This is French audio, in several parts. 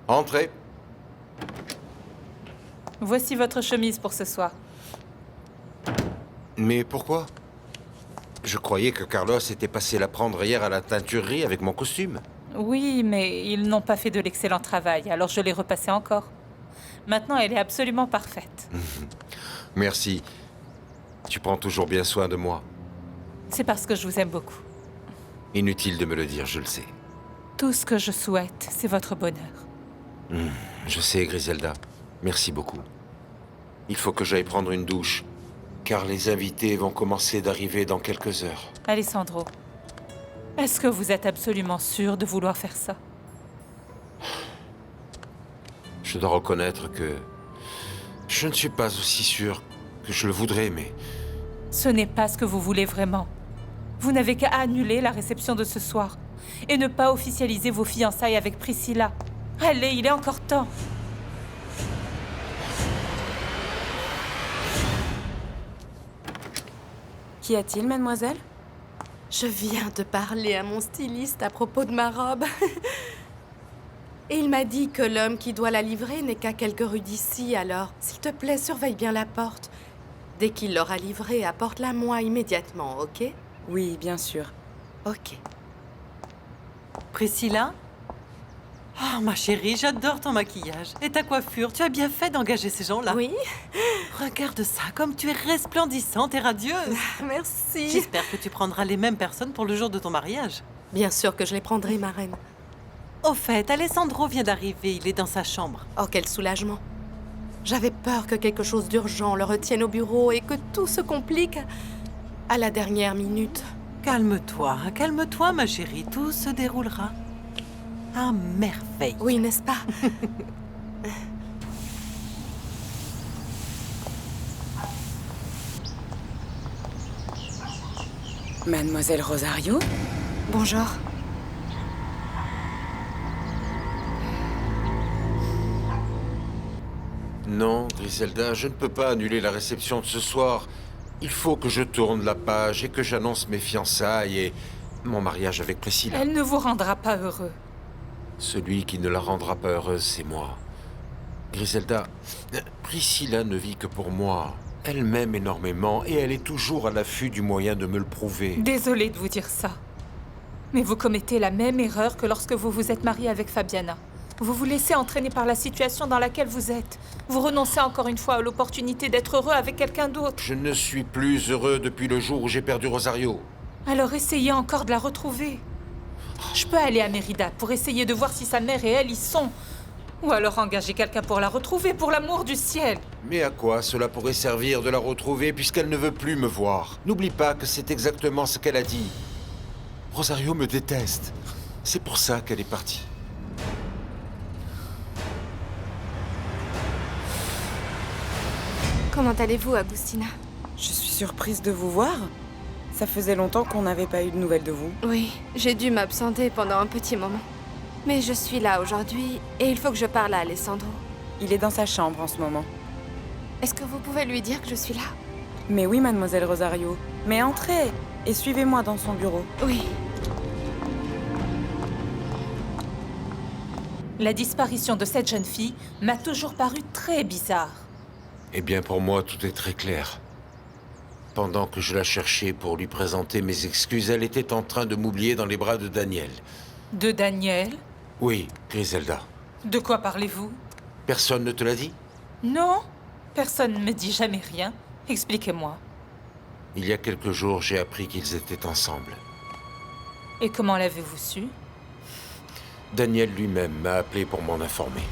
Entrez. Voici votre chemise pour ce soir. Mais pourquoi? Je croyais que Carlos était passé la prendre hier à la teinturerie avec mon costume. Oui, mais ils n'ont pas fait de l'excellent travail, alors je l'ai repassée encore. Maintenant, elle est absolument parfaite. Merci. Tu prends toujours bien soin de moi. C'est parce que je vous aime beaucoup. Inutile de me le dire, je le sais. Tout ce que je souhaite, c'est votre bonheur. Je sais, Griselda. Merci beaucoup. Il faut que j'aille prendre une douche, car les invités vont commencer d'arriver dans quelques heures. Alessandro, est-ce que vous êtes absolument sûr de vouloir faire ça? Je dois reconnaître que je ne suis pas aussi sûr que je le voudrais, mais... Ce n'est pas ce que vous voulez vraiment. Vous n'avez qu'à annuler la réception de ce soir et ne pas officialiser vos fiançailles avec Priscilla. Allez, il est encore temps. Qu'y a-t-il, mademoiselle? Je viens de parler à mon styliste à propos de ma robe. Et il m'a dit que l'homme qui doit la livrer n'est qu'à quelques rues d'ici, alors, s'il te plaît, surveille bien la porte. Dès qu'il l'aura livrée, apporte-la moi immédiatement, ok? Oui, bien sûr. Ok. Priscilla? Oh, ma chérie, j'adore ton maquillage. Et ta coiffure, tu as bien fait d'engager ces gens-là. Oui? Regarde ça, comme tu es resplendissante et radieuse. Merci. J'espère que tu prendras les mêmes personnes pour le jour de ton mariage. Bien sûr que je les prendrai, ma reine. Au fait, Alessandro vient d'arriver, il est dans sa chambre. Oh, quel soulagement. J'avais peur que quelque chose d'urgent le retienne au bureau et que tout se complique à la dernière minute. Calme-toi, ma chérie, tout se déroulera à merveille. Oui, n'est-ce pas? Mademoiselle Rosario? Bonjour. Non, Griselda, je ne peux pas annuler la réception de ce soir. Il faut que je tourne la page et que j'annonce mes fiançailles et mon mariage avec Priscilla. Elle ne vous rendra pas heureux. Celui qui ne la rendra pas heureuse, c'est moi. Griselda, Priscilla ne vit que pour moi. Elle m'aime énormément et elle est toujours à l'affût du moyen de me le prouver. Désolée de vous dire ça. Mais vous commettez la même erreur que lorsque vous vous êtes marié avec Fabiana. Vous vous laissez entraîner par la situation dans laquelle vous êtes. Vous renoncez encore une fois à l'opportunité d'être heureux avec quelqu'un d'autre. Je ne suis plus heureux depuis le jour où j'ai perdu Rosario. Alors essayez encore de la retrouver. Je peux aller à Mérida pour essayer de voir si sa mère et elle y sont. Ou alors engager quelqu'un pour la retrouver, pour l'amour du ciel. Mais à quoi cela pourrait servir de la retrouver puisqu'elle ne veut plus me voir? N'oublie pas que c'est exactement ce qu'elle a dit. Rosario me déteste. C'est pour ça qu'elle est partie. Comment allez-vous, Agustina? Je suis surprise de vous voir. Ça faisait longtemps qu'on n'avait pas eu de nouvelles de vous. Oui, j'ai dû m'absenter pendant un petit moment. Mais je suis là aujourd'hui et il faut que je parle à Alessandro. Il est dans sa chambre en ce moment. Est-ce que vous pouvez lui dire que je suis là? Mais oui, mademoiselle Rosario. Mais entrez et suivez-moi dans son bureau. Oui. La disparition de cette jeune fille m'a toujours paru très bizarre. Eh bien, pour moi, tout est très clair. Pendant que je la cherchais pour lui présenter mes excuses, elle était en train de m'oublier dans les bras de Daniel. De Daniel? Oui, Griselda. De quoi parlez-vous? Personne ne te l'a dit? Non, personne ne me dit jamais rien. Expliquez-moi. Il y a quelques jours, j'ai appris qu'ils étaient ensemble. Et comment l'avez-vous su? Daniel lui-même m'a appelé pour m'en informer.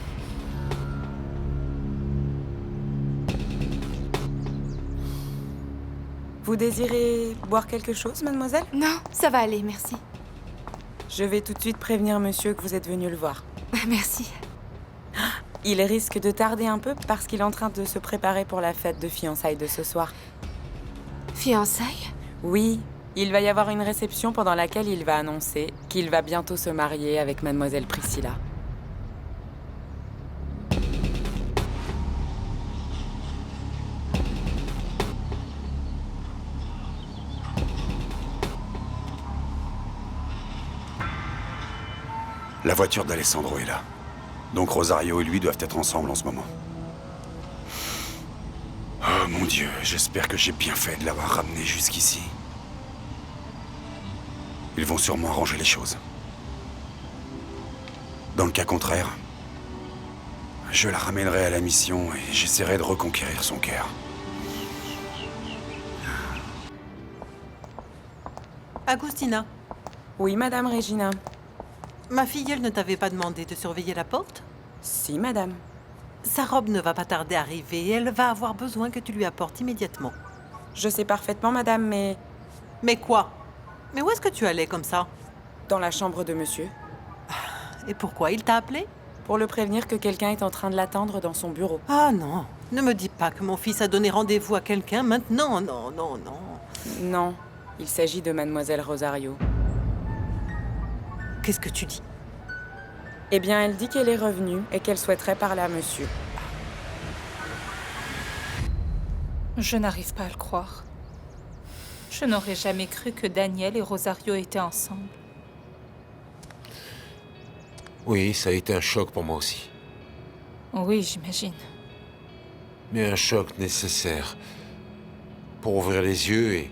Vous désirez boire quelque chose, mademoiselle? Non, ça va aller, merci. Je vais tout de suite prévenir monsieur que vous êtes venu le voir. Merci. Il risque de tarder un peu parce qu'il est en train de se préparer pour la fête de fiançailles de ce soir. Fiançailles? Oui, il va y avoir une réception pendant laquelle il va annoncer qu'il va bientôt se marier avec mademoiselle Priscilla. La voiture d'Alessandro est là. Donc Rosario et lui doivent être ensemble en ce moment. Oh mon Dieu, j'espère que j'ai bien fait de l'avoir ramené jusqu'ici. Ils vont sûrement arranger les choses. Dans le cas contraire, je la ramènerai à la mission et j'essaierai de reconquérir son cœur. Agustina, Oui, madame Regina. ma filleule ne t'avait pas demandé de surveiller la porte? Si, madame. Sa robe ne va pas tarder à arriver et elle va avoir besoin que tu lui apportes immédiatement. Je sais parfaitement, madame, mais Mais quoi? Mais où est-ce que tu allais comme ça? dans la chambre de monsieur, Et pourquoi? Il t'a appelé? pour le prévenir que quelqu'un est en train de l'attendre dans son bureau. Ah non, ne me dis pas que mon fils a donné rendez-vous à quelqu'un maintenant. Non, non, non. Non, il s'agit de mademoiselle Rosario. Qu'est-ce que tu dis? Eh bien, elle dit qu'elle est revenue et qu'elle souhaiterait parler à monsieur. Je n'arrive pas à le croire. Je n'aurais jamais cru que Daniel et Rosario étaient ensemble. Oui, ça a été un choc pour moi aussi. Oui, j'imagine. Mais un choc nécessaire. Pour ouvrir les yeux et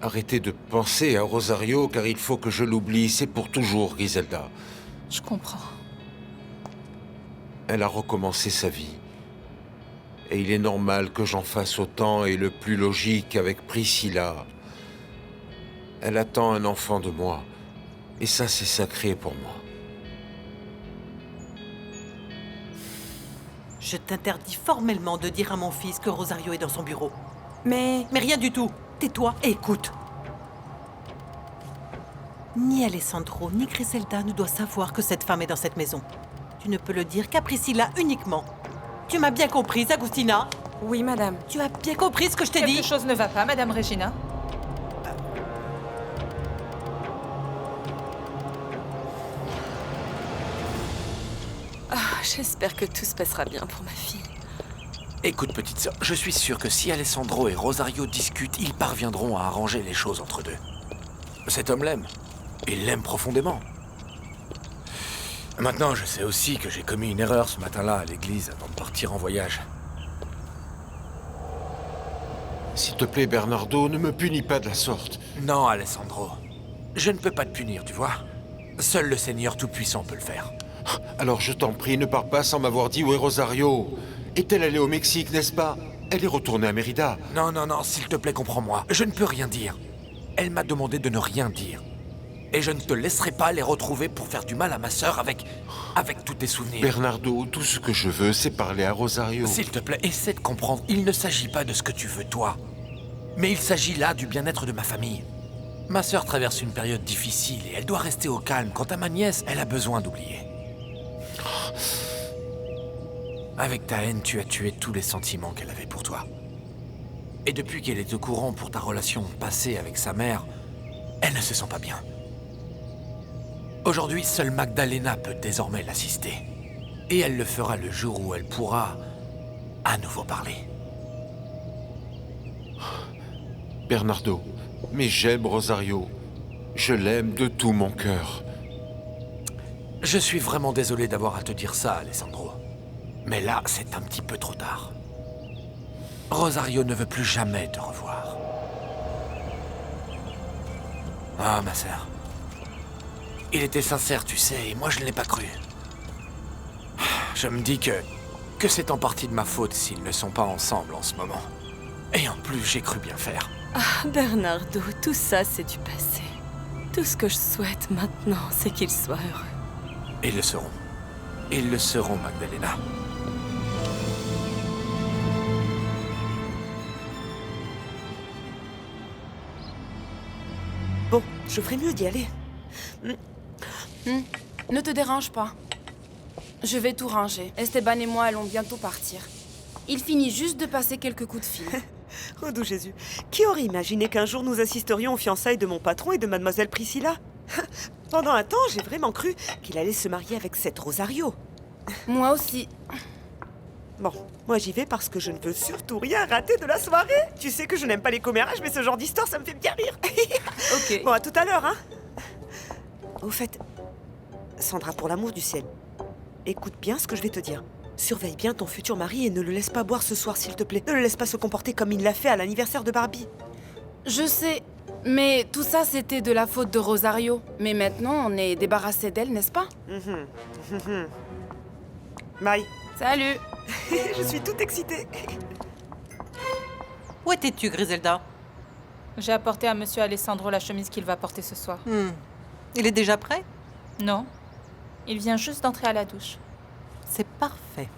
arrêter de penser à Rosario, car il faut que je l'oublie, c'est pour toujours, Griselda. Je comprends. Elle a recommencé sa vie. Et il est normal que j'en fasse autant et le plus logique avec Priscilla. Elle attend un enfant de moi. Et ça, c'est sacré pour moi. Je t'interdis formellement de dire à mon fils que Rosario est dans son bureau. Mais Mais rien du tout. Tais-toi et écoute. Ni Alessandro, ni Griselda ne doivent savoir que cette femme est dans cette maison. Tu ne peux le dire qu'à Priscilla uniquement. Tu m'as bien comprise, Agustina? oui, madame. Tu as bien compris ce que je t'ai dit? Quelque chose ne va pas, Madame Regina? J'espère que tout se passera bien pour ma fille. Écoute, petite sœur, je suis sûr que si Alessandro et Rosario discutent, ils parviendront à arranger les choses entre deux. Cet homme l'aime. Il l'aime profondément. Maintenant, je sais aussi que j'ai commis une erreur ce matin-là à l'église avant de partir en voyage. S'il te plaît, Bernardo, ne me punis pas de la sorte. Non, Alessandro. Je ne peux pas te punir, tu vois. Seul le Seigneur Tout-Puissant peut le faire. Alors je t'en prie, ne pars pas sans m'avoir dit où est Rosario. Est-elle allée au Mexique, n'est-ce pas? Elle est retournée à Mérida. Non, non, non, s'il te plaît, comprends-moi. Je ne peux rien dire. Elle m'a demandé de ne rien dire. Et je ne te laisserai pas les retrouver pour faire du mal à ma sœur avec tous tes souvenirs. Bernardo, tout ce que je veux, c'est parler à Rosario. S'il te plaît, essaie de comprendre. Il ne s'agit pas de ce que tu veux, toi. Mais il s'agit là du bien-être de ma famille. Ma sœur traverse une période difficile et elle doit rester au calme. Quant à ma nièce, elle a besoin d'oublier. Avec ta haine, tu as tué tous les sentiments qu'elle avait pour toi. Et depuis qu'elle est au courant pour ta relation passée avec sa mère, elle ne se sent pas bien. Aujourd'hui, seule Magdalena peut désormais l'assister. Et elle le fera le jour où elle pourra à nouveau parler. Bernardo, mais j'aime Rosario. Je l'aime de tout mon cœur. Je suis vraiment désolé d'avoir à te dire ça, Alessandro. Mais là, c'est un petit peu trop tard. Rosario ne veut plus jamais te revoir. Ah, ma sœur. Il était sincère, tu sais, et moi je ne l'ai pas cru. Je me dis que c'est en partie de ma faute s'ils ne sont pas ensemble en ce moment. Et en plus, j'ai cru bien faire. Ah, Bernardo, tout ça, c'est du passé. Tout ce que je souhaite maintenant, c'est qu'ils soient heureux. Ils le seront. Ils le seront, Magdalena. Bon, je ferais mieux d'y aller. Ne te dérange pas. Je vais tout ranger. Esteban et moi allons bientôt partir. Il finit juste de passer quelques coups de fil. Oh doux Jésus, qui aurait imaginé qu'un jour nous assisterions aux fiançailles de mon patron et de mademoiselle Priscilla? Pendant un temps, j'ai vraiment cru qu'il allait se marier avec cette Rosario. Moi aussi. Bon, moi j'y vais parce que je ne veux surtout rien rater de la soirée. Tu sais que je n'aime pas les commérages, mais ce genre d'histoire, ça me fait bien rire. Ok. Bon, à tout à l'heure, hein. Au fait, Sandra, pour l'amour du ciel, écoute bien ce que je vais te dire. Surveille bien ton futur mari et ne le laisse pas boire ce soir, s'il te plaît. Ne le laisse pas se comporter comme il l'a fait à l'anniversaire de Barbie. Je sais, mais tout ça c'était de la faute de Rosario. Mais maintenant on est débarrassé d'elle, n'est-ce pas? Maï. Salut. Je suis toute excitée. Où étais-tu, Griselda? J'ai apporté à Monsieur Alessandro la chemise qu'il va porter ce soir. Il est déjà prêt? Non, il vient juste d'entrer à la douche. C'est parfait.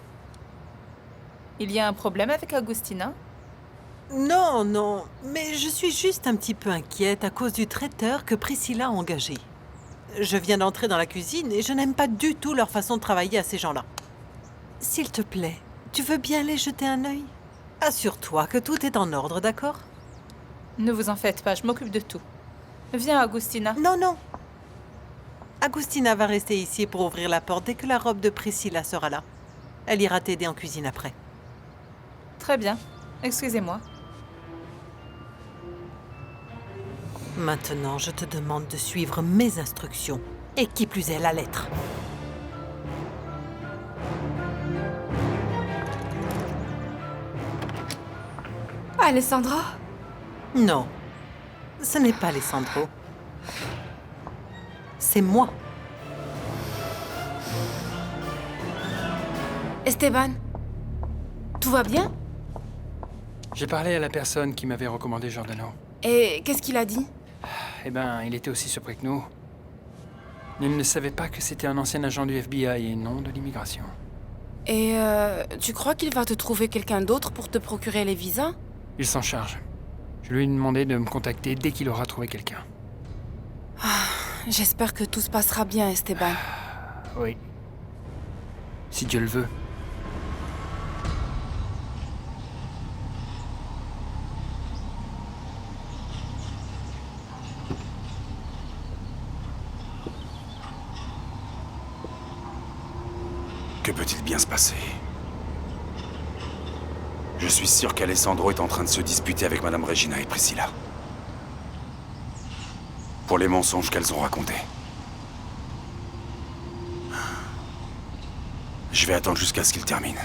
Il y a un problème avec Agustina? Non, non, mais je suis juste un petit peu inquiète à cause du traiteur que Priscilla a engagé. Je viens d'entrer dans la cuisine et je n'aime pas du tout leur façon de travailler à ces gens-là. S'il te plaît, tu veux bien aller jeter un œil? Assure-toi que tout est en ordre, d'accord? Ne vous en faites pas, je m'occupe de tout. Viens, Agustina. Non, non. Agustina va rester ici pour ouvrir la porte dès que la robe de Priscilla sera là. Elle ira t'aider en cuisine après. Très bien. Excusez-moi. Maintenant, je te demande de suivre mes instructions. Et qui plus est, la lettre. Alessandro? Non, ce n'est pas Alessandro. C'est moi. Esteban, tout va bien? J'ai parlé à la personne qui m'avait recommandé Giordano. Et qu'est-ce qu'il a dit? Eh ben, il était aussi surpris que nous. Il ne savait pas que c'était un ancien agent du FBI et non de l'immigration. Et tu crois qu'il va te trouver quelqu'un d'autre pour te procurer les visas? Il s'en charge. Je lui ai demandé de me contacter dès qu'il aura trouvé quelqu'un. J'espère que tout se passera bien, Esteban. Oui. Si Dieu le veut. Que peut-il bien se passer? Je suis sûr qu'Alessandro est en train de se disputer avec Madame Regina et Priscilla. Pour les mensonges qu'elles ont racontés. Je vais attendre jusqu'à ce qu'il termine.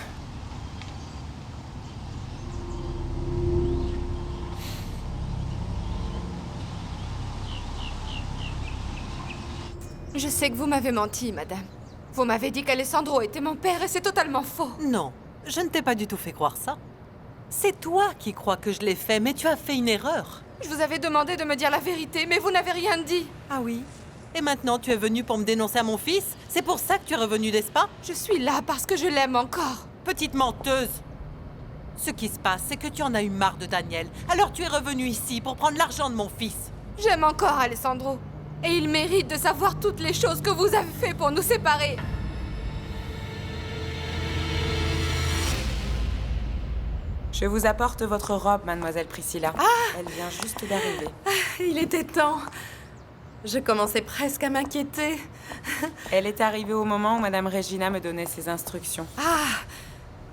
Je sais que vous m'avez menti, madame. Vous m'avez dit qu'Alessandro était mon père et c'est totalement faux. Non, je ne t'ai pas du tout fait croire ça. C'est toi qui crois que je l'ai fait, mais tu as fait une erreur. Je vous avais demandé de me dire la vérité, mais vous n'avez rien dit. Ah oui? Et maintenant tu es venu pour me dénoncer à mon fils? C'est pour ça que tu es revenu, n'est-ce pas? Je suis là parce que je l'aime encore. Petite menteuse! Ce qui se passe, c'est que tu en as eu marre de Daniel. Alors tu es revenu ici pour prendre l'argent de mon fils. J'aime encore Alessandro. Et il mérite de savoir toutes les choses que vous avez fait pour nous séparer. Je vous apporte votre robe, mademoiselle Priscilla. Elle vient juste d'arriver. Il était temps. Je commençais presque à m'inquiéter. Elle est arrivée au moment où madame Regina me donnait ses instructions.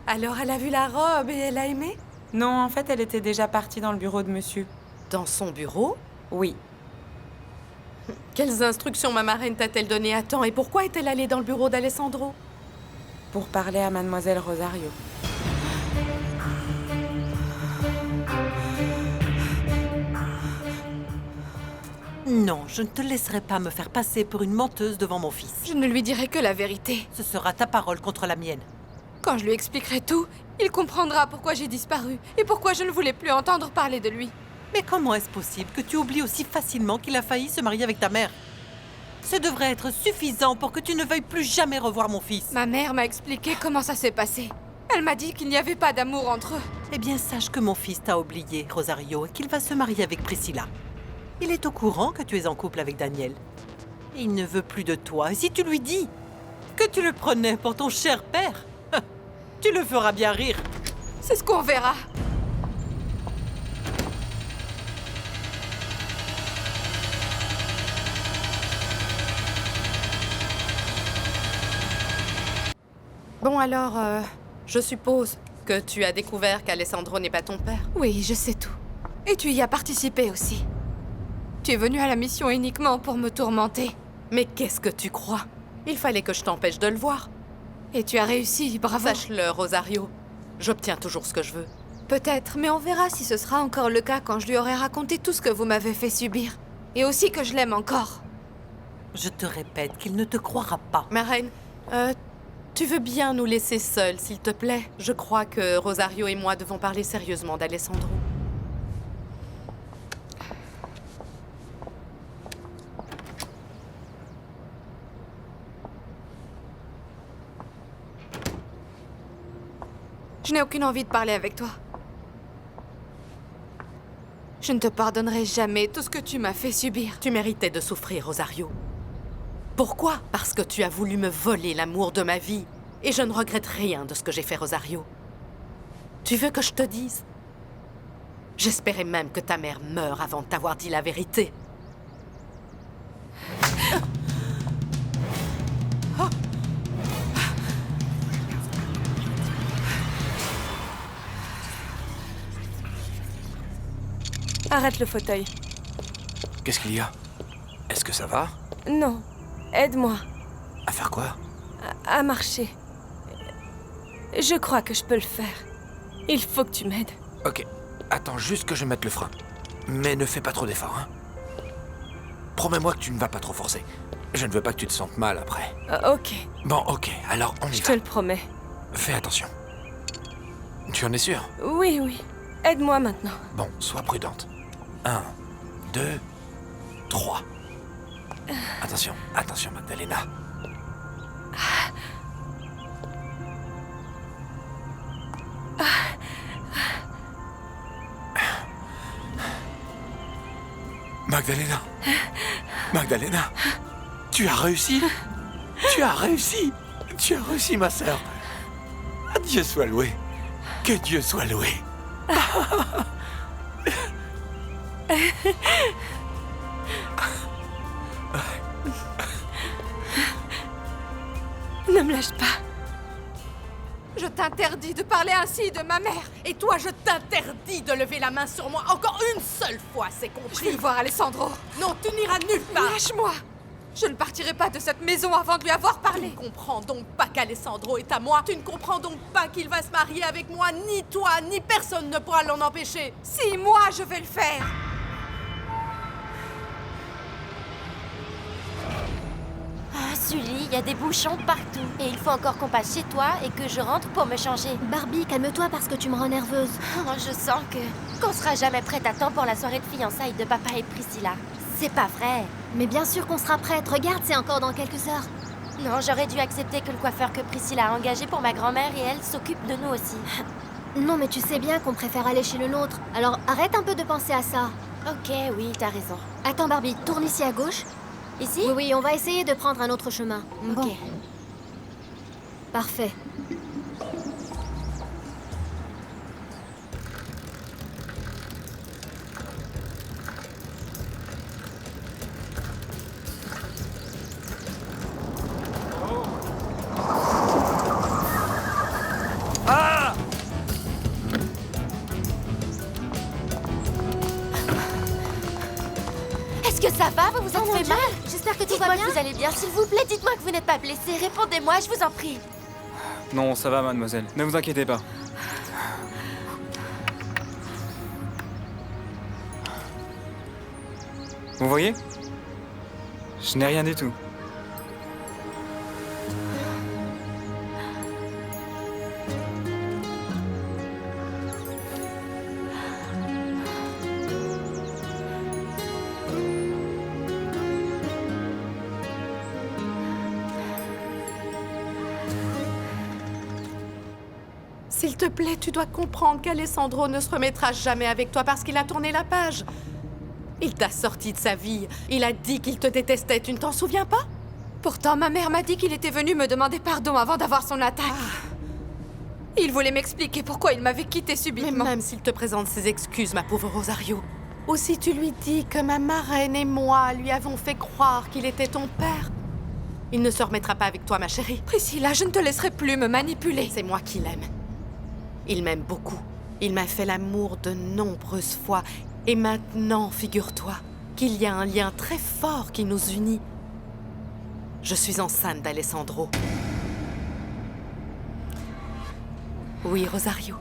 Alors elle a vu la robe et elle a aimé? Non, en fait, elle était déjà partie dans le bureau de monsieur. Dans son bureau? Oui. Quelles instructions ma marraine t'a-t-elle donné à temps et pourquoi est-elle allée dans le bureau d'Alessandro? Pour parler à mademoiselle Rosario. Non, je ne te laisserai pas me faire passer pour une menteuse devant mon fils. Je ne lui dirai que la vérité. Ce sera ta parole contre la mienne. Quand je lui expliquerai tout, il comprendra pourquoi j'ai disparu et pourquoi je ne voulais plus entendre parler de lui. Mais comment est-ce possible que tu oublies aussi facilement qu'il a failli se marier avec ta mère? Ce devrait être suffisant pour que tu ne veuilles plus jamais revoir mon fils. Ma mère m'a expliqué comment ça s'est passé. Elle m'a dit qu'il n'y avait pas d'amour entre eux. Eh bien, sache que mon fils t'a oublié, Rosario, et qu'il va se marier avec Priscilla. Il est au courant que tu es en couple avec Daniel. Et il ne veut plus de toi. Et si tu lui dis que tu le prenais pour ton cher père, tu le feras bien rire. C'est ce qu'on verra. Bon alors, je suppose que tu as découvert qu'Alessandro n'est pas ton père. Oui, je sais tout. Et tu y as participé aussi. Tu es venu à la mission uniquement pour me tourmenter. Mais qu'est-ce que tu crois? Il fallait que je t'empêche de le voir. Et tu as réussi, bravo. Sache-le, Rosario. J'obtiens toujours ce que je veux. Peut-être, mais on verra si ce sera encore le cas quand je lui aurai raconté tout ce que vous m'avez fait subir. Et aussi que je l'aime encore. Je te répète qu'il ne te croira pas. Ma reine, tu veux bien nous laisser seuls, s'il te plaît? Je crois que Rosario et moi devons parler sérieusement d'Alessandro. Je n'ai aucune envie de parler avec toi. Je ne te pardonnerai jamais tout ce que tu m'as fait subir. Tu méritais de souffrir, Rosario. Pourquoi? Parce que tu as voulu me voler l'amour de ma vie. Et je ne regrette rien de ce que j'ai fait, Rosario. Tu veux que je te dise? J'espérais même que ta mère meure avant de t'avoir dit la vérité. Arrête le fauteuil. Qu'est-ce qu'il y a? Est-ce que ça va? Non, aide-moi À faire quoi? à marcher. Je crois que je peux le faire. Il faut que tu m'aides. Ok, attends juste que je mette le frein. Mais ne fais pas trop d'efforts, hein. Promets-moi que tu ne vas pas trop forcer. Je ne veux pas que tu te sentes mal après. Ok. Bon, ok, alors on y va. Je te le promets. Fais attention. Tu en es sûr? Oui, oui. Aide-moi maintenant. Bon, sois prudente. 1, 2, 3. Attention, attention, Magdalena. Magdalena. Magdalena. Tu as réussi. Tu as réussi. Tu as réussi, ma sœur. Dieu soit loué. Que Dieu soit loué. Ne me lâche pas. Je t'interdis de parler ainsi de ma mère. Et toi, je t'interdis de lever la main sur moi encore une seule fois, c'est compris. Je vais voir Alessandro. Non, tu n'iras nulle part. Lâche-moi. Je ne partirai pas de cette maison avant de lui avoir parlé. Tu ne comprends donc pas qu'Alessandro est à moi. Tu ne comprends donc pas qu'il va se marier avec moi. Ni toi, ni personne ne pourra l'en empêcher. Si, moi, je vais le faire. Ah, Sully, il y a des bouchons partout. Et il faut encore qu'on passe chez toi et que je rentre pour me changer. Barbie, calme-toi parce que tu me rends nerveuse. Oh, je sens qu'on sera jamais prête à temps pour la soirée de fiançailles de papa et Priscilla. C'est pas vrai. Mais bien sûr qu'on sera prête. Regarde, c'est encore dans quelques heures. Non, j'aurais dû accepter que le coiffeur que Priscilla a engagé pour ma grand-mère et elle s'occupe de nous aussi. Non, mais tu sais bien qu'on préfère aller chez le nôtre. Alors arrête un peu de penser à ça. Ok, oui, t'as raison. Attends, Barbie, tourne ici à gauche. Ici? Oui, oui, on va essayer de prendre un autre chemin. Ok. Bon. Parfait. Est-ce que ça va? Vous vous êtes fait mal? J'espère que tout Dites-moi va bien. que vous allez bien, s'il vous plaît. Dites-moi que vous n'êtes pas blessé. Répondez-moi, je vous en prie. Non, ça va, mademoiselle. Ne vous inquiétez pas. Vous voyez? Je n'ai rien du tout. S'il te plaît, tu dois comprendre qu'Alessandro ne se remettra jamais avec toi parce qu'il a tourné la page. Il t'a sorti de sa vie. Il a dit qu'il te détestait. Tu ne t'en souviens pas? Pourtant, ma mère m'a dit qu'il était venu me demander pardon avant d'avoir son attaque. Il voulait m'expliquer pourquoi il m'avait quitté subitement. Mais même s'il te présente ses excuses, ma pauvre Rosario, ou si tu lui dis que ma marraine et moi lui avons fait croire qu'il était ton père, il ne se remettra pas avec toi, ma chérie. Priscilla, je ne te laisserai plus me manipuler. C'est moi qui l'aime. Il m'aime beaucoup. Il m'a fait l'amour de nombreuses fois. Et maintenant, figure-toi qu'il y a un lien très fort qui nous unit. Je suis enceinte d'Alessandro. Oui, Rosario.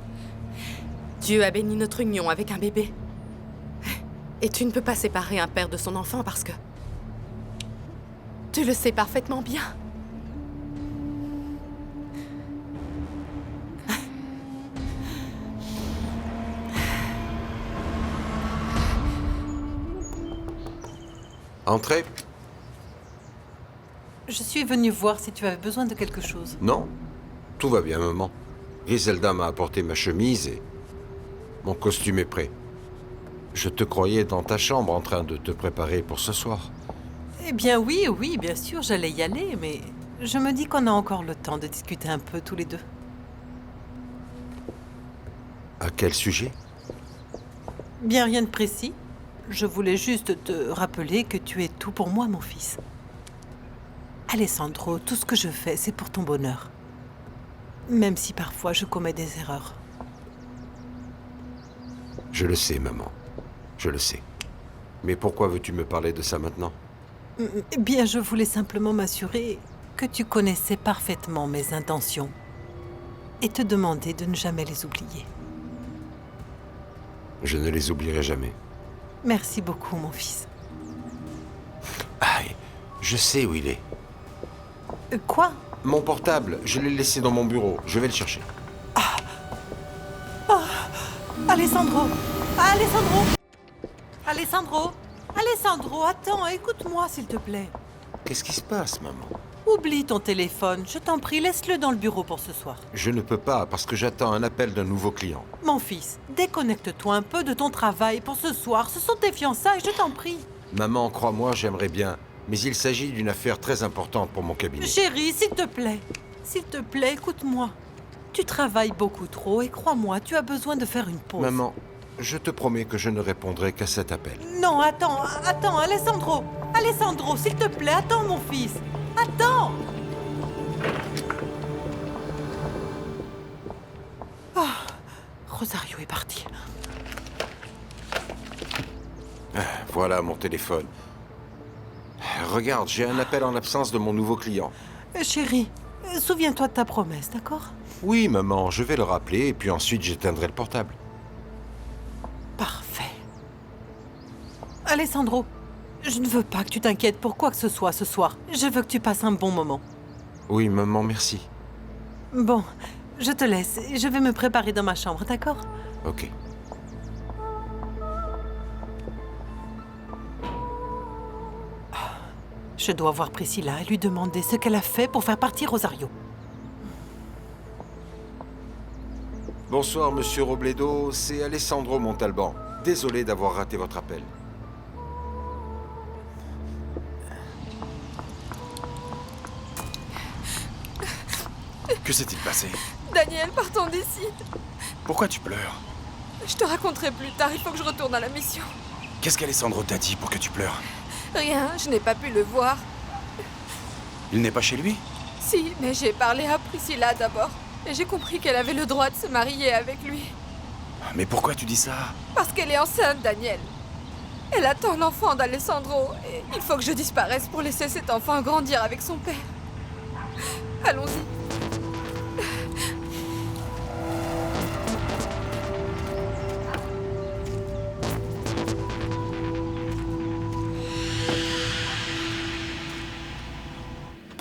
Dieu a béni notre union avec un bébé. Et tu ne peux pas séparer un père de son enfant parce que... Tu le sais parfaitement bien. Entrez. Je suis venue voir si tu avais besoin de quelque chose. Non, tout va bien, maman. Griselda m'a apporté ma chemise et mon costume est prêt. Je te croyais dans ta chambre en train de te préparer pour ce soir. Eh bien oui, bien sûr, j'allais y aller, mais je me dis qu'on a encore le temps de discuter un peu tous les deux. À quel sujet? Bien rien de précis. Je voulais juste te rappeler que tu es tout pour moi, mon fils. Alessandro, tout ce que je fais, c'est pour ton bonheur. Même si parfois je commets des erreurs. Je le sais, maman. Je le sais. Mais pourquoi veux-tu me parler de ça maintenant? Eh bien, je voulais simplement m'assurer que tu connaissais parfaitement mes intentions et te demander de ne jamais les oublier. Je ne les oublierai jamais. Merci beaucoup, mon fils. Aïe, je sais où il est. Quoi? Mon portable, je l'ai laissé dans mon bureau. Je vais le chercher. Alessandro! Alessandro! Alessandro! Alessandro, attends, écoute-moi, s'il te plaît. Qu'est-ce qui se passe, maman? Oublie ton téléphone, je t'en prie, laisse-le dans le bureau pour ce soir. Je ne peux pas parce que j'attends un appel d'un nouveau client. Mon fils, déconnecte-toi un peu de ton travail pour ce soir. Ce sont tes fiançailles, je t'en prie. Maman, crois-moi, j'aimerais bien. Mais il s'agit d'une affaire très importante pour mon cabinet. Chérie, s'il te plaît, écoute-moi. Tu travailles beaucoup trop et crois-moi, tu as besoin de faire une pause. Maman, je te promets que je ne répondrai qu'à cet appel. Non, attends, Alessandro! Alessandro, s'il te plaît, attends, mon fils! Attends! Rosario est parti. Voilà mon téléphone. Regarde, j'ai un appel en absence de mon nouveau client. Chérie, souviens-toi de ta promesse, d'accord? Oui, maman, je vais le rappeler et puis ensuite j'éteindrai le portable. Parfait. Alessandro, je ne veux pas que tu t'inquiètes pour quoi que ce soit ce soir. Je veux que tu passes un bon moment. Oui, maman, merci. Bon, je te laisse. Je vais me préparer dans ma chambre, d'accord? Ok. Je dois voir Priscilla et lui demander ce qu'elle a fait pour faire partir Rosario. Bonsoir, monsieur Robledo. C'est Alessandro Montalban. Désolé d'avoir raté votre appel. Que s'est-il passé? Daniel, partons d'ici. Pourquoi tu pleures? Je te raconterai plus tard, il faut que je retourne à la mission. Qu'est-ce qu'Alessandro t'a dit pour que tu pleures? Rien, je n'ai pas pu le voir. Il n'est pas chez lui? Si, mais j'ai parlé à Priscilla d'abord. Et j'ai compris qu'elle avait le droit de se marier avec lui. Mais pourquoi tu dis ça? Parce qu'elle est enceinte, Daniel. Elle attend l'enfant d'Alessandro. Et il faut que je disparaisse pour laisser cet enfant grandir avec son père. Allons-y.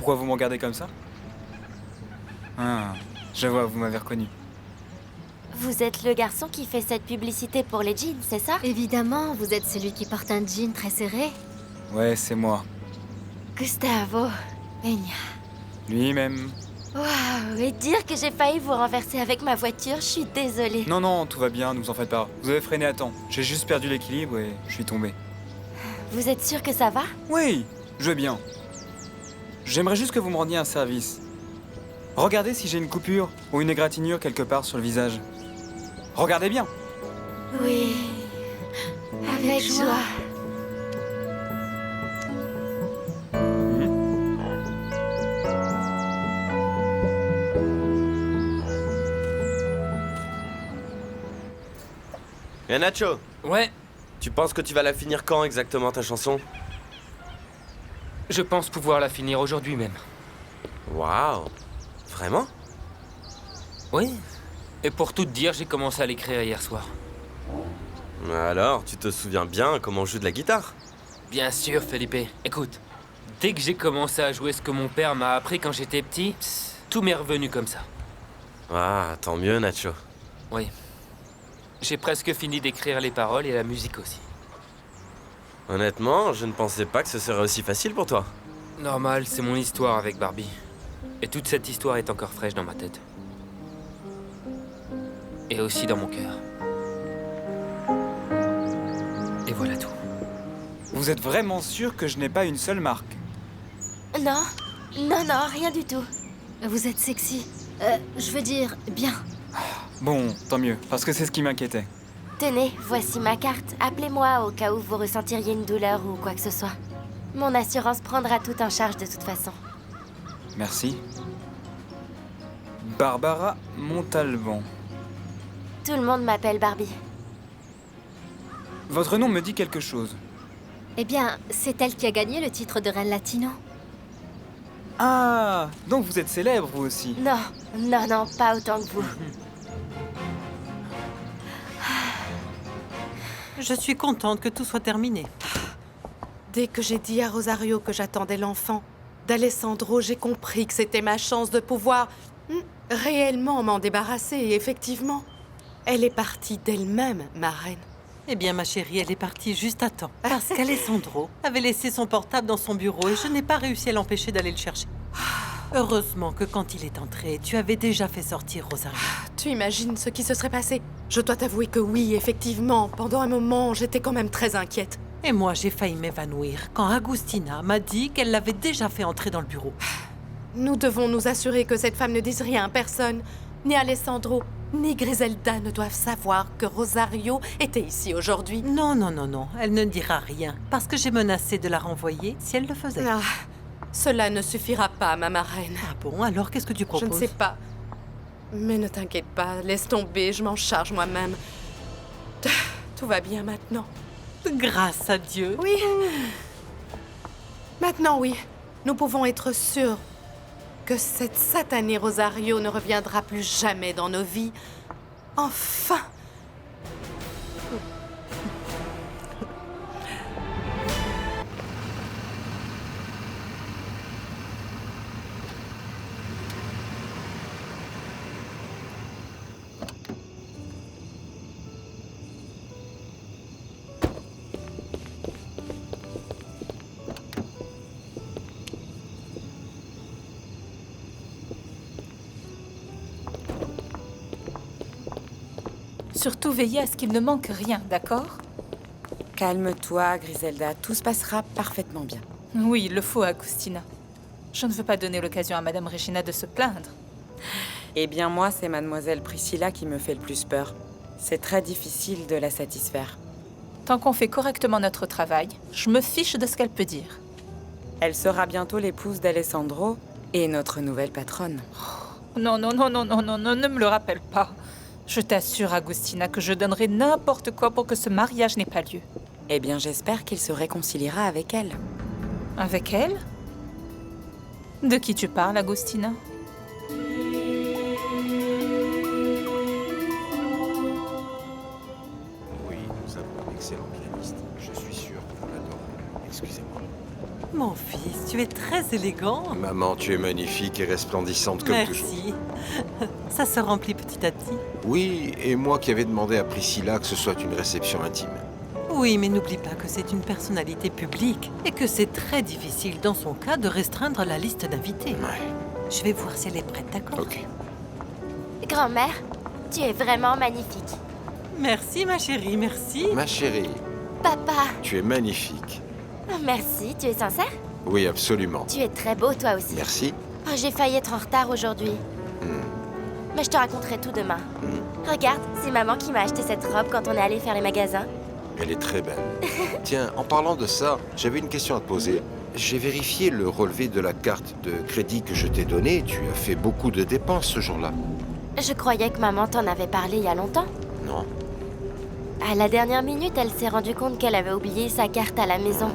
Pourquoi vous me regardez comme ça? Ah, je vois, vous m'avez reconnu. Vous êtes le garçon qui fait cette publicité pour les jeans, c'est ça? Évidemment, vous êtes celui qui porte un jean très serré. Ouais, c'est moi. Gustavo Peña. Lui-même. Waouh, et dire que j'ai failli vous renverser avec ma voiture, je suis désolée. Non, non, tout va bien, ne vous en faites pas. Vous avez freiné à temps. J'ai juste perdu l'équilibre et je suis tombé. Vous êtes sûr que ça va? Oui, je vais bien. J'aimerais juste que vous me rendiez un service. Regardez si j'ai une coupure ou une égratignure quelque part sur le visage. Regardez bien. Oui, avec joie. Et Nacho? Ouais? Tu penses que tu vas la finir quand exactement ta chanson? Je pense pouvoir la finir aujourd'hui même. Waouh! Vraiment? Oui. Et pour tout te dire, j'ai commencé à l'écrire hier soir. Alors, tu te souviens bien comment on joue de la guitare? Bien sûr, Felipe. Écoute, dès que j'ai commencé à jouer ce que mon père m'a appris quand j'étais petit, tout m'est revenu comme ça. Ah, tant mieux, Nacho. Oui. J'ai presque fini d'écrire les paroles et la musique aussi. Honnêtement, je ne pensais pas que ce serait aussi facile pour toi. Normal, c'est mon histoire avec Barbie. Et toute cette histoire est encore fraîche dans ma tête. Et aussi dans mon cœur. Et voilà tout. Vous êtes vraiment sûr que je n'ai pas une seule marque? Non, non, non, rien du tout. Vous êtes sexy. Je veux dire, bien. Bon, tant mieux, parce que c'est ce qui m'inquiétait. Tenez, voici ma carte. Appelez-moi au cas où vous ressentiriez une douleur ou quoi que ce soit. Mon assurance prendra tout en charge de toute façon. Merci. Barbara Montalban. Tout le monde m'appelle Barbie. Votre nom me dit quelque chose. Eh bien, c'est elle qui a gagné le titre de Reine Latino. Ah, donc vous êtes célèbre, vous aussi. Non, non, non, pas autant que vous. Je suis contente que tout soit terminé. Dès que j'ai dit à Rosario que j'attendais l'enfant d'Alessandro, j'ai compris que c'était ma chance de pouvoir réellement m'en débarrasser. Et effectivement, elle est partie d'elle-même, ma reine. Eh bien, ma chérie, elle est partie juste à temps. Parce qu'Alessandro avait laissé son portable dans son bureau et je n'ai pas réussi à l'empêcher d'aller le chercher. Heureusement que quand il est entré, tu avais déjà fait sortir Rosario. Tu imagines ce qui se serait passé? Je dois t'avouer que oui, effectivement, pendant un moment, j'étais quand même très inquiète. Et moi, j'ai failli m'évanouir quand Agustina m'a dit qu'elle l'avait déjà fait entrer dans le bureau. Nous devons nous assurer que cette femme ne dise rien. Personne, ni Alessandro, ni Griselda ne doivent savoir que Rosario était ici aujourd'hui. Non, non, non, non. Elle ne dira rien. Parce que j'ai menacé de la renvoyer si elle le faisait. Ah, cela ne suffira pas, ma marraine. Ah bon, alors qu'est-ce que tu proposes? Je ne sais pas. Mais ne t'inquiète pas, laisse tomber, je m'en charge moi-même. Tout va bien maintenant. Grâce à Dieu. Oui. Maintenant, oui. Nous pouvons être sûrs que cette satanée Rosario ne reviendra plus jamais dans nos vies. Enfin! Surtout veillez à ce qu'il ne manque rien, d'accord? Calme-toi, Griselda. Tout se passera parfaitement bien. Oui, il le faut, Agustina. Je ne veux pas donner l'occasion à Madame Regina de se plaindre. Eh bien, moi, c'est Mademoiselle Priscilla qui me fait le plus peur. C'est très difficile de la satisfaire. Tant qu'on fait correctement notre travail, je me fiche de ce qu'elle peut dire. Elle sera bientôt l'épouse d'Alessandro et notre nouvelle patronne. Non, non, non, non, non, non, non, ne me le rappelle pas. Je t'assure, Agustina, que je donnerai n'importe quoi pour que ce mariage n'ait pas lieu. Eh bien, j'espère qu'il se réconciliera avec elle. Avec elle? De qui tu parles, Agustina? Oui, nous avons un excellent pianiste. Je suis sûr que vous l'adorez. Excusez-moi. Mon fils, tu es très élégant. Maman, tu es magnifique et resplendissante comme toujours. Merci. Ça se remplit petit à petit. Oui, et moi qui avais demandé à Priscilla que ce soit une réception intime. Oui, mais n'oublie pas que c'est une personnalité publique et que c'est très difficile dans son cas de restreindre la liste d'invités. Ouais. Je vais voir si elle est prête, d'accord? Ok. Grand-mère, tu es vraiment magnifique. Merci, ma chérie, merci. Ma chérie, Papa, tu es magnifique. merci, tu es sincère? Oui, absolument. Tu es très beau, toi aussi. Merci. Oh, j'ai failli être en retard aujourd'hui. Mais je te raconterai tout demain. Regarde, c'est maman qui m'a acheté cette robe quand on est allé faire les magasins. Elle est très belle. Tiens, en parlant de ça, j'avais une question à te poser. J'ai vérifié le relevé de la carte de crédit que je t'ai donnée. Tu as fait beaucoup de dépenses ce jour-là. Je croyais que maman t'en avait parlé il y a longtemps. Non. À la dernière minute, elle s'est rendue compte qu'elle avait oublié sa carte à la maison.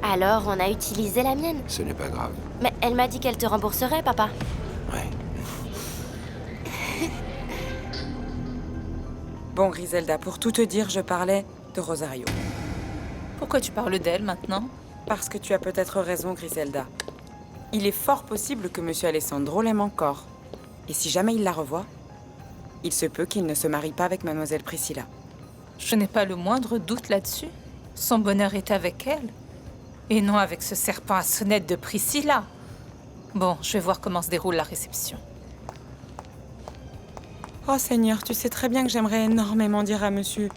Alors, on a utilisé la mienne. Ce n'est pas grave. Mais elle m'a dit qu'elle te rembourserait, papa. Ouais. Bon, Griselda, pour tout te dire, je parlais de Rosario. Pourquoi tu parles d'elle maintenant? Parce que tu as peut-être raison, Griselda. Il est fort possible que Monsieur Alessandro l'aime encore. Et si jamais il la revoit, il se peut qu'il ne se marie pas avec Mademoiselle Priscilla. Je n'ai pas le moindre doute là-dessus. Son bonheur est avec elle. Et non avec ce serpent à sonnette de Priscilla. Bon, je vais voir comment se déroule la réception. Oh Seigneur, tu sais très bien que j'aimerais énormément dire à Monsieur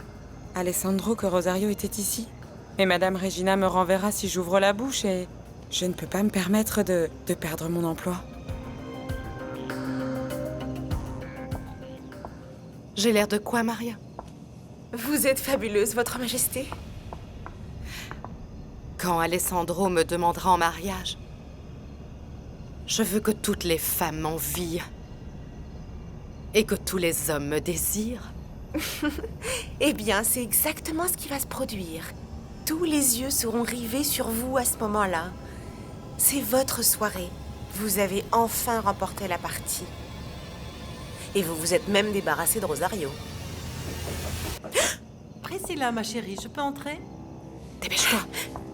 Alessandro que Rosario était ici. Mais Madame Regina me renverra si j'ouvre la bouche et je ne peux pas me permettre de perdre mon emploi. J'ai l'air de quoi, Maria? Vous êtes fabuleuse, Votre Majesté. Quand Alessandro me demandera en mariage, je veux que toutes les femmes m'envient et que tous les hommes me désirent. Eh bien, c'est exactement ce qui va se produire. Tous les yeux seront rivés sur vous à ce moment-là. C'est votre soirée. Vous avez enfin remporté la partie. Et vous vous êtes même débarrassé de Rosario. Priscilla, ma chérie, je peux entrer? Dépêche-toi.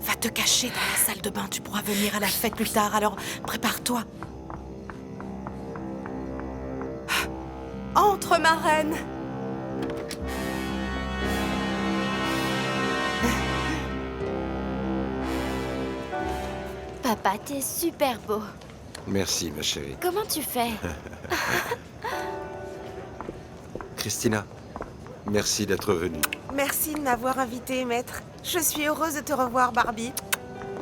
Va te cacher dans la salle de bain. Tu pourras venir à la fête plus tard, alors prépare-toi. Entre, ma reine. Papa, t'es super beau. Merci, ma chérie. Comment tu fais? Christina, merci d'être venue. Merci de m'avoir invitée, maître. Je suis heureuse de te revoir, Barbie.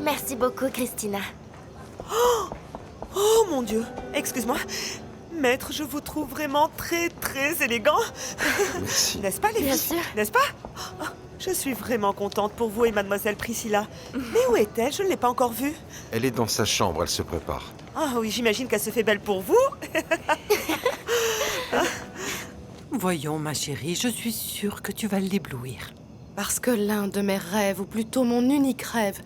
Merci beaucoup, Christina. Oh mon Dieu, excuse-moi. Maître, je vous trouve vraiment très élégant. Merci. N'est-ce pas, les Bien filles? sûr. N'est-ce pas? Oh, je suis vraiment contente pour vous et Mademoiselle Priscilla. Mais où est-elle? Je ne l'ai pas encore vue. Elle est dans sa chambre, elle se prépare. Ah oui, j'imagine qu'elle se fait belle pour vous. Voyons, ma chérie, je suis sûre que tu vas l'éblouir. Parce que l'un de mes rêves, ou plutôt mon unique rêve,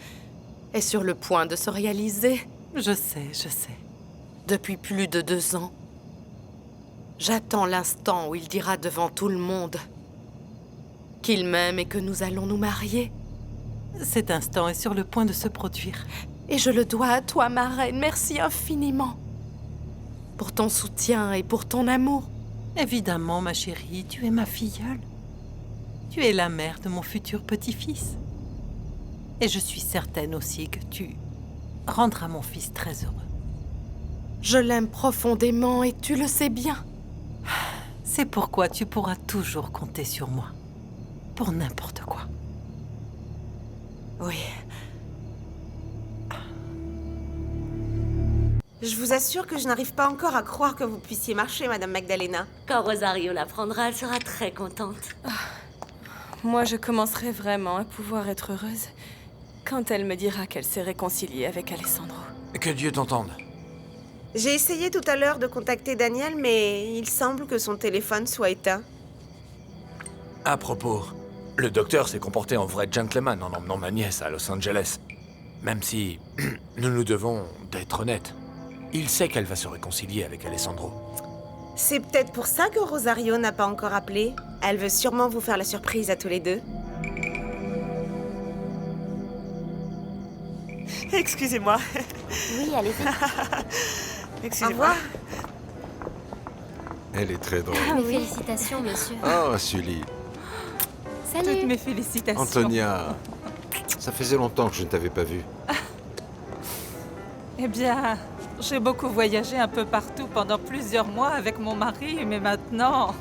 est sur le point de se réaliser. Je sais, je sais. Depuis plus de 2 ans, j'attends l'instant où il dira devant tout le monde qu'il m'aime et que nous allons nous marier. Cet instant est sur le point de se produire. Et je le dois à toi, ma reine. Merci infiniment. Pour ton soutien et pour ton amour. Évidemment, ma chérie, tu es ma filleule. Tu es la mère de mon futur petit-fils. Et je suis certaine aussi que tu rendras mon fils très heureux. Je l'aime profondément et tu le sais bien. C'est pourquoi tu pourras toujours compter sur moi. Pour n'importe quoi. Oui. Je vous assure que je n'arrive pas encore à croire que vous puissiez marcher, Madame Magdalena. Quand Rosario l'apprendra, elle sera très contente. Moi, je commencerai vraiment à pouvoir être heureuse quand elle me dira qu'elle s'est réconciliée avec Alessandro. Que Dieu t'entende. J'ai essayé tout à l'heure de contacter Daniel, mais il semble que son téléphone soit éteint. À propos, le docteur s'est comporté en vrai gentleman en emmenant ma nièce à Los Angeles. Même si nous nous devons d'être honnêtes. Il sait qu'elle va se réconcilier avec Alessandro. C'est peut-être pour ça que Rosario n'a pas encore appelé. Elle veut sûrement vous faire la surprise à tous les deux. Excusez-moi. Oui, allez-y. Excusez-moi. Elle est très drôle. Mes félicitations, monsieur. Oh, Sully. Salut. Toutes mes félicitations. Antonia, ça faisait longtemps que je ne t'avais pas vue. Eh bien, j'ai beaucoup voyagé un peu partout pendant plusieurs mois avec mon mari, mais maintenant...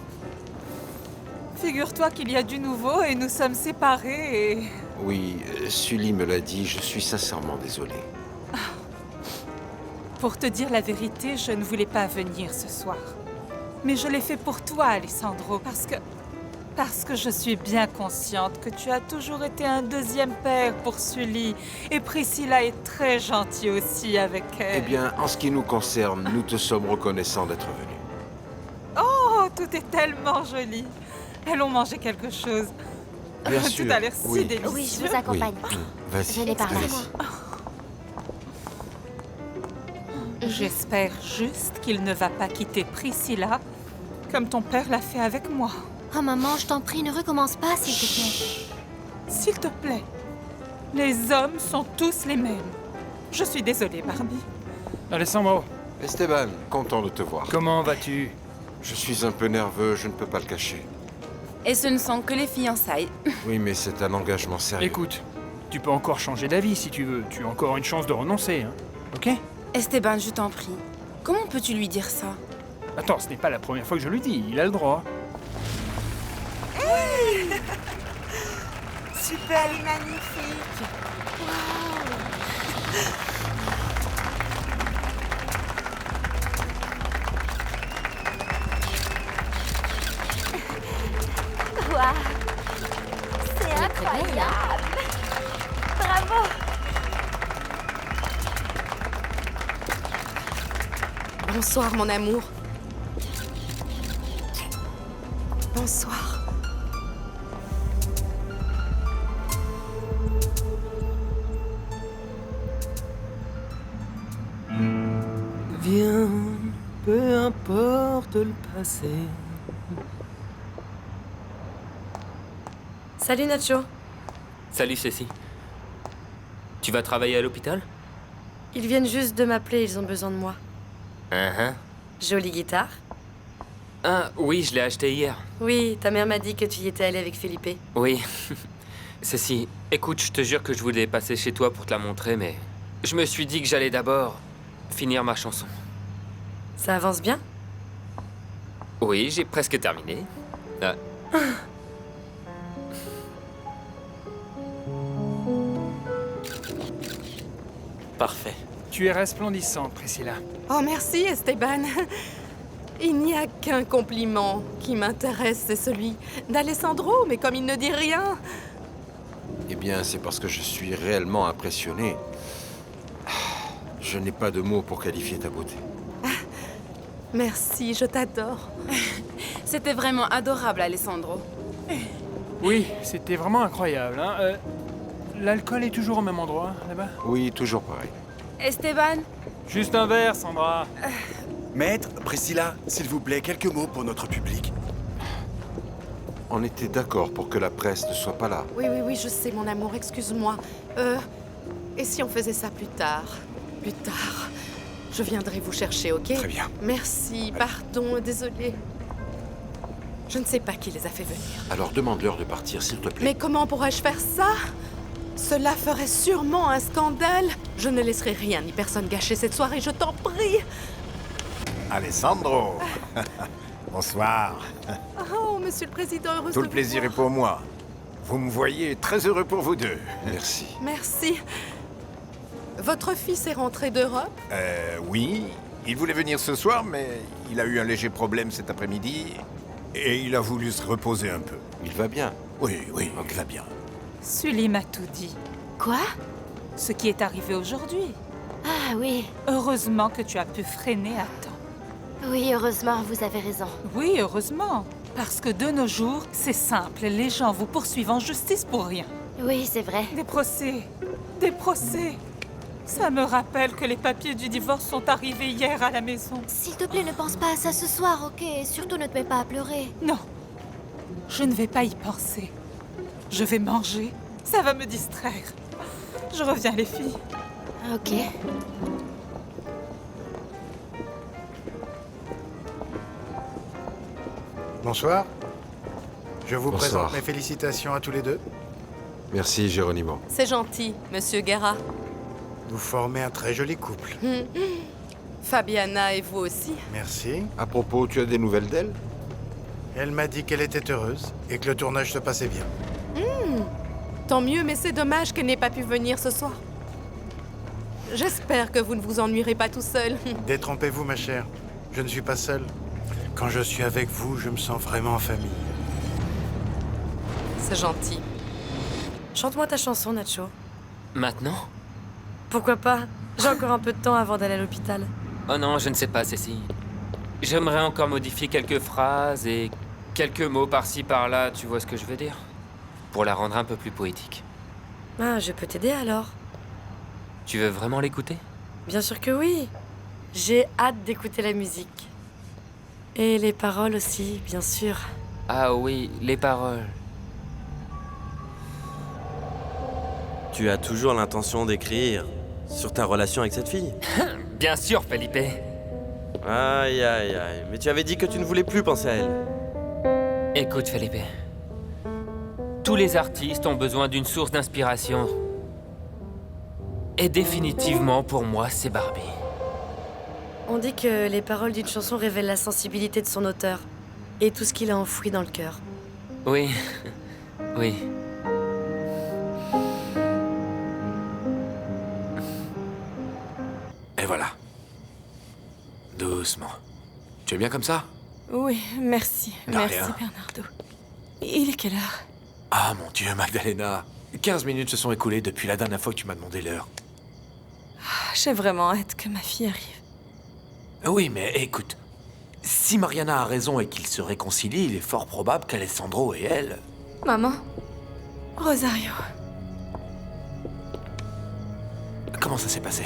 Figure-toi qu'il y a du nouveau et nous sommes séparés et... Oui, Sully me l'a dit, je suis sincèrement désolé. Pour te dire la vérité, je ne voulais pas venir ce soir. Mais je l'ai fait pour toi, Alessandro, parce que je suis bien consciente que tu as toujours été un deuxième père pour Sully. Et Priscilla est très gentille aussi avec elle. Eh bien, en ce qui nous concerne, nous te sommes reconnaissants d'être venus. Oh, tout est tellement joli. Allons manger quelque chose. Bien Tout sûr, a l'air si oui. délicieux. Oui, je vous accompagne. Oui. Vas-y, Venez par là. J'espère juste qu'il ne va pas quitter Priscilla comme ton père l'a fait avec moi. Oh maman, je t'en prie, ne recommence pas, s'il te plaît. S'il te plaît. Les hommes sont tous les mêmes. Je suis désolée, Barbie. Alessandro, Esteban, content de te voir. comment vas-tu? Je suis un peu nerveux, je ne peux pas le cacher. Et ce ne sont que les fiançailles. Oui, mais c'est un engagement sérieux. Écoute, tu peux encore changer d'avis si tu veux. Tu as encore une chance de renoncer, hein. Ok? Esteban, je t'en prie. Comment peux-tu lui dire ça? Attends, ce n'est pas la première fois que je lui dis. Il a le droit. Super magnifique. Waouh. C'est incroyable. Bravo. Bonsoir, mon amour. Bonsoir. Viens, peu importe le passé. Salut, Nacho. Salut Cécile. Tu vas travailler à l'hôpital? Ils viennent juste de m'appeler, ils ont besoin de moi. Jolie guitare. Ah oui, je l'ai acheté hier. Oui, ta mère m'a dit que tu y étais allée avec Felipe. Oui. Cécile, écoute, je te jure que je voulais passer chez toi pour te la montrer, mais je me suis dit que j'allais d'abord finir ma chanson. Ça avance bien? Oui, j'ai presque terminé. Ah. Parfait. Tu es resplendissante, Priscilla. Oh, merci, Esteban. Il n'y a qu'un compliment qui m'intéresse, c'est celui d'Alessandro, mais comme il ne dit rien... Eh bien, c'est parce que je suis réellement impressionné. Je n'ai pas de mots pour qualifier ta beauté. Merci, je t'adore. C'était vraiment adorable, Alessandro. Oui, c'était vraiment incroyable, hein. L'alcool est toujours au même endroit, là-bas? Oui, toujours pareil. Esteban? Juste un verre, Sandra. Maître, Priscilla, s'il vous plaît, quelques mots pour notre public. On était d'accord pour que la presse ne soit pas là. Oui, je sais, mon amour, excuse-moi. Et si on faisait ça plus tard? Plus tard. Je viendrai vous chercher, ok? Très bien. Merci, pardon, désolée. Je ne sais pas qui les a fait venir. Alors demande-leur de partir, s'il te plaît. Mais comment pourrais-je faire ça? Cela ferait sûrement un scandale. Je ne laisserai rien ni personne gâcher cette soirée, je t'en prie. Alessandro. Bonsoir. Oh, monsieur le président, heureux de Tout le vous plaisir voir. est pour moi. Vous me voyez très heureux pour vous deux. Merci. Merci. Votre fils est rentré d'Europe? Oui. Il voulait venir ce soir, mais il a eu un léger problème cet après-midi. Et il a voulu se reposer un peu. Il va bien. Oui, il va bien. Sully m'a tout dit. Quoi? Ce qui est arrivé aujourd'hui. Ah oui. Heureusement que tu as pu freiner à temps. Oui, heureusement, vous avez raison. Oui, heureusement. Parce que de nos jours, c'est simple. Les gens vous poursuivent en justice pour rien. Oui, c'est vrai. Des procès. Des procès. Ça me rappelle que les papiers du divorce sont arrivés hier à la maison. S'il te plaît, ne pense pas à ça ce soir, ok? Et surtout, ne te mets pas à pleurer. Non. Je ne vais pas y penser. Je vais manger. Ça va me distraire. Je reviens, les filles. Ok. Bonsoir. Je vous Bonsoir. présente mes félicitations à tous les deux. Merci, Geronimo. C'est gentil, Monsieur Guerra. Vous formez un très joli couple. Fabiana et vous aussi. Merci. À propos, tu as des nouvelles d'elle? Elle m'a dit qu'elle était heureuse et que le tournage se passait bien. Tant mieux, mais c'est dommage qu'elle n'ait pas pu venir ce soir. J'espère que vous ne vous ennuierez pas tout seul. Détrompez-vous, ma chère. Je ne suis pas seul. Quand je suis avec vous, je me sens vraiment en famille. C'est gentil. Chante-moi ta chanson, Nacho. Maintenant? Pourquoi pas? J'ai encore un peu de temps avant d'aller à l'hôpital. Oh non, je ne sais pas, Cécile. J'aimerais encore modifier quelques phrases et quelques mots par-ci par-là, tu vois ce que je veux dire? Pour la rendre un peu plus poétique. Ah, je peux t'aider alors. Tu veux vraiment l'écouter? Bien sûr que oui. J'ai hâte d'écouter la musique. Et les paroles aussi, bien sûr. Ah oui, les paroles. Tu as toujours l'intention d'écrire sur ta relation avec cette fille? Bien sûr, Felipe. Aïe, aïe, aïe. Mais tu avais dit que tu ne voulais plus penser à elle. Écoute, Felipe. Tous les artistes ont besoin d'une source d'inspiration. Et définitivement, pour moi, c'est Barbie. On dit que les paroles d'une chanson révèlent la sensibilité de son auteur et tout ce qu'il a enfoui dans le cœur. Oui. Oui. Et voilà. Doucement. Tu es bien comme ça? Oui, merci. De Merci, rien. Bernardo. Il est quelle heure? Ah mon Dieu, Magdalena. 15 minutes se sont écoulées depuis la dernière fois que tu m'as demandé l'heure. J'ai vraiment hâte que ma fille arrive. Oui, mais écoute. Si Mariana a raison et qu'ils se réconcilient, il est fort probable qu'Alessandro et elle... Maman? Rosario. Comment ça s'est passé?